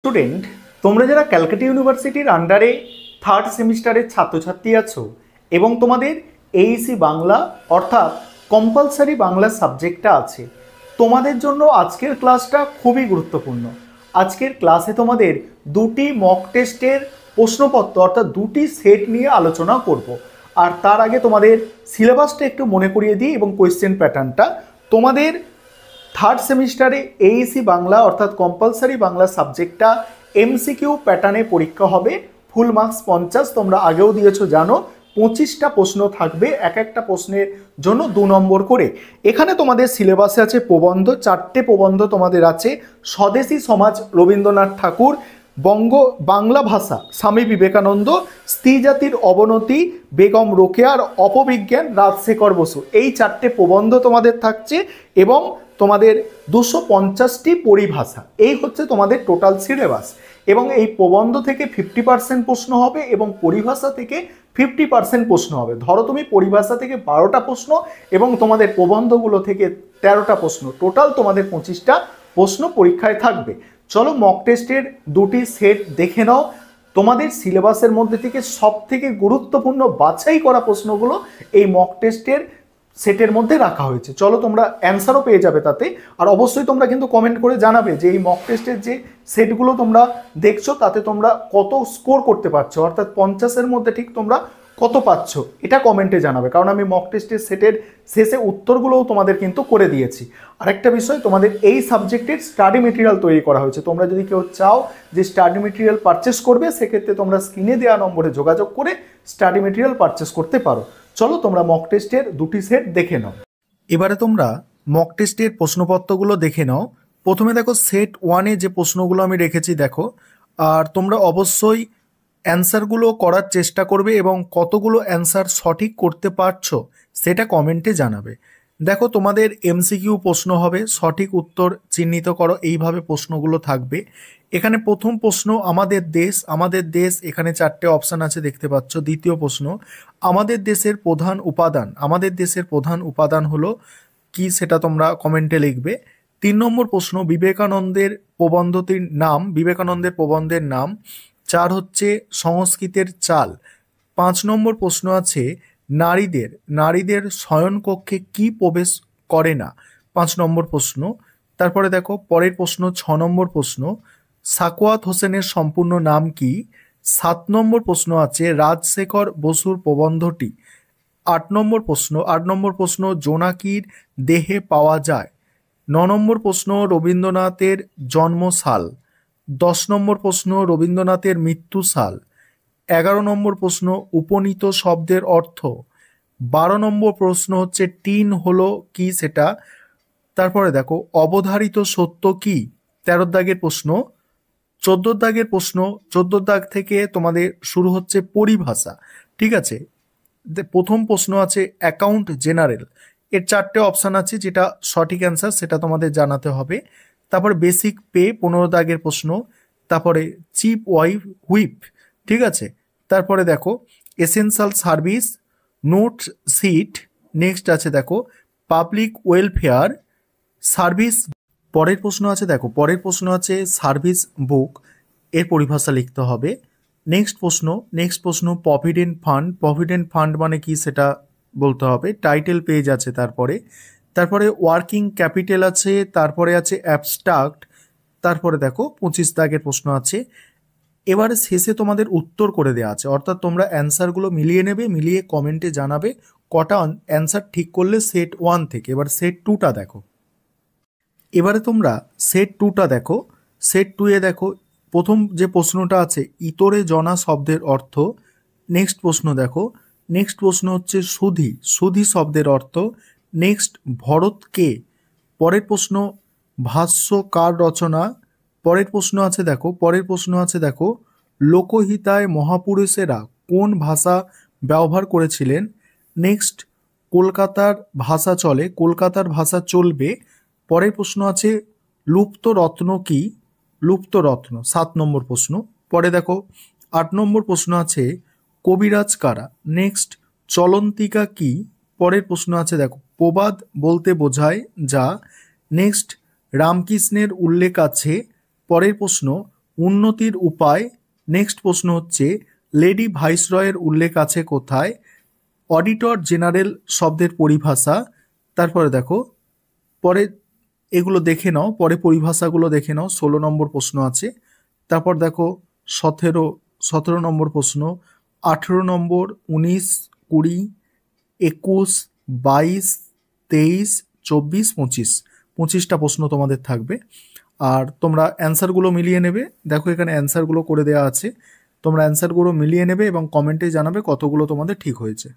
Student, তোমরা যারা ক্যালকাটা ইউনিভার্সিটির আন্ডারে থার্ড সেমিস্টারের ছাত্রছাত্রী আছো এবং তোমাদের এইসি বাংলা অর্থাৎ কম্পালসারি বাংলা সাবজেক্টটা আছে, তোমাদের জন্য আজকের ক্লাসটা খুবই গুরুত্বপূর্ণ। আজকের ক্লাসে তোমাদের দুটি মক টেস্টের প্রশ্নপত্র অর্থাৎ দুটি সেট নিয়ে আলোচনা করব। আর তার আগে তোমাদের সিলেবাসটা একটু মনে করিয়ে দিই এবং কোয়েশ্চেন প্যাটার্নটা। তোমাদের থার্ড সেমিস্টারে এইসি বাংলা অর্থাৎ কম্পালসারি বাংলা সাবজেক্টটা এমসিকিউ প্যাটার্নে পরীক্ষা হবে। ফুল মার্কস 50, তোমরা আগেও দিয়েছো জানো। 25টা প্রশ্ন থাকবে, এক একটা প্রশ্নের জন্য 2 নম্বর করে। এখানে তোমাদের সিলেবাসে আছে প্রবন্ধ, 4টে প্রবন্ধ তোমাদের আছে। স্বদেশী সমাজ রবীন্দ্রনাথ ঠাকুর, বাংলা ভাষা স্বামী বিবেকানন্দ, স্ত্রী জাতির অবনতি বেগম রোকেয়ার, অপবিজ্ঞান রাজশেখর বসু। এই 4টে প্রবন্ধ তোমাদের থাকছে এবং তোমাদের 250টি পরিভাষা। এই হচ্ছে তোমাদের টোটাল সিলেবাস। এবং এই প্রবন্ধ থেকে 50% প্রশ্ন হবে এবং পরিভাষা থেকে 50% প্রশ্ন হবে। ধরো তুমি পরিভাষা থেকে 12টা প্রশ্ন এবং তোমাদের প্রবন্ধগুলো থেকে 13টা প্রশ্ন, টোটাল তোমাদের 25টা প্রশ্ন পরীক্ষায় থাকবে। চলো মক টেস্টের দুটি সেট দেখে নাও। তোমাদের সিলেবাসের মধ্যে থেকে সব থেকে গুরুত্বপূর্ণ বাছাই করা প্রশ্নগুলো এই মক টেস্টের সেটের মধ্যে রাখা হয়েছে। চলো তোমরা অ্যান্সারও পেয়ে যাবে তাতে। আর অবশ্যই তোমরা কিন্তু কমেন্ট করে জানাবে যে এই মক টেস্টের যে সেটগুলো তোমরা দেখছো তাতে তোমরা কত স্কোর করতে পারছো, অর্থাৎ 50-এর মধ্যে ঠিক তোমরা কত পাচ্ছ, এটা কমেন্টে জানাবে। কারণ আমি মক টেস্টের সেটের শেষে উত্তরগুলোও তোমাদের কিন্তু করে দিয়েছি। আরেকটা বিষয়, তোমাদের এই সাবজেক্টের স্টাডি মেটেরিয়াল তৈরি করা হয়েছে। তোমরা যদি কেউ চাও যে স্টাডি মেটেরিয়াল পারচেস করবে, সেক্ষেত্রে তোমরা স্ক্রিনে দেওয়া নম্বরে যোগাযোগ করে স্টাডি মেটেরিয়াল পারচেস করতে পারো। চলো তোমরা মক টেস্টের দুটি সেট দেখে নাও। এবারে তোমরা মক টেস্টের প্রশ্নপত্রগুলো দেখে নাও। প্রথমে দেখো সেট 1-এ যে প্রশ্নগুলো আমি রেখেছি দেখো। আর তোমরা অবশ্যই অ্যান্সারগুলো করার চেষ্টা করবে এবং কতগুলো অ্যান্সার সঠিক করতে পারছো সেটা কমেন্টে জানাবে। দেখো তোমাদের এমসিকিউ প্রশ্ন হবে, সঠিক উত্তর চিহ্নিত করো, এইভাবে প্রশ্নগুলো থাকবে। এখানে প্রথম প্রশ্ন আমাদের দেশ, এখানে 4টে অপশান আছে দেখতে পাচ্ছ। দ্বিতীয় প্রশ্ন আমাদের দেশের প্রধান উপাদান হলো কি, সেটা তোমরা কমেন্টে লিখবে। 3 নম্বর প্রশ্ন বিবেকানন্দের প্রবন্ধের নাম। 4 হচ্ছে সংস্কৃতের চাল। 5 নম্বর প্রশ্ন আছে নারীদের শয়নকক্ষে কি প্রবেশ করে না, 5 নম্বর প্রশ্ন। তারপরে দেখো পরের প্রশ্ন 6 নম্বর প্রশ্ন সাখাওয়াত হোসেনের সম্পূর্ণ নাম কি। 7 নম্বর প্রশ্ন আছে রাজশেখর বসুর প্রবন্ধটি। 8 নম্বর প্রশ্ন জোনাকির দেহে পাওয়া যায়। 9 নম্বর প্রশ্ন রবীন্দ্রনাথের জন্মসাল। 10 নম্বর প্রশ্ন রবীন্দ্রনাথের মৃত্যু সাল। 11 নম্বর প্রশ্ন উপনীত শব্দের অর্থ। 12 নম্বর প্রশ্ন হচ্ছে টিন হলো কি সেটা। তারপরে দেখো অবধারিত সত্য কি, 13 দাগের প্রশ্ন। 14 দাগের প্রশ্ন, 14 দাগ থেকে তোমাদের শুরু হচ্ছে পরিভাষা, ঠিক আছে। প্রথম প্রশ্ন আছে অ্যাকাউন্ট জেনারেল। এর 4টে অপশান আছে, যেটা সঠিক অ্যান্সার সেটা তোমাদের জানাতে হবে। তারপর বেসিক পে, 15 দাগের প্রশ্ন। তারপরে চিপ হুইপ, ঠিক আছে। তারপরে দেখো essential service, note sheet. Next আছে দেখো পাবলিক ওয়েলফেয়ার সার্ভিস। পরের প্রশ্ন আছে সার্ভিস বুক, এর পরিভাষা লিখতে হবে। নেক্সট প্রশ্ন প্রভিডেন্ট ফান্ড মানে কি সেটা বলতে হবে। টাইটেল পেজ আছে, তারপরে ওয়ার্কিং ক্যাপিটাল আছে, তারপরে আছে অ্যাবস্ট্রাক্ট। তারপরে দেখো 25 দাগের প্রশ্ন আছে। এবারে শেষে তোমাদের উত্তর করে দেওয়া আছে, অর্থাৎ তোমরা অ্যান্সারগুলো মিলিয়ে নেবে, মিলিয়ে কমেন্টে জানাবে কটা অ্যান্সার ঠিক করলে সেট 1 থেকে। এবার সেট 2টা দেখো। এবারে তোমরা সেট 2টা দেখো। সেট 2-এ দেখো প্রথম যে প্রশ্নটা আছে ইতরে জনা শব্দের অর্থ। নেক্সট প্রশ্ন হচ্ছে সুধি শব্দের অর্থ। নেক্সট ভরত কে। পরের প্রশ্ন ভাষ্য কার রচনা। পরের প্রশ্ন আছে দেখো লোকহিতায় মহাপুরুষেরা কোন ভাষা ব্যবহার করেছিলেন। নেক্সট কলকাতার ভাষা চলবে। পরের প্রশ্ন আছে লুপ্ত রত্ন কি, 7 নম্বর প্রশ্ন। পরে দেখো 8 নম্বর প্রশ্ন আছে কবিরাজ কারা। নেক্সট চলন্তিকা কি। পরের প্রশ্ন আছে দেখো প্রবাদ বলতে বোঝায় যা। নেক্সট রামকৃষ্ণের উল্লেখ আছে। পরের প্রশ্ন উন্নতির উপায়। নেক্সট প্রশ্ন হচ্ছে লেডি ভাইসরয়ের উল্লেখ আছে কোথায়? অডিটর জেনারেল শব্দের পরিভাষা। তারপরে দেখো পরে এগুলো দেখে নাও, পরে পরিভাষাগুলো দেখে নাও। 16 নম্বর প্রশ্ন আছে। তারপর দেখো 17 নম্বর প্রশ্ন, 18 নম্বর, 19, 20, 21, 22, 23, 24, 25, 25টা প্রশ্ন তোমাদের থাকবে। আর তোমরা অ্যান্সারগুলো মিলিয়ে নেবে। দেখো এখানে অ্যান্সারগুলো করে দেওয়া আছে, তোমরা অ্যান্সারগুলো মিলিয়ে নেবে এবং কমেন্টে জানাবে কতগুলো তোমাদের ঠিক হয়েছে।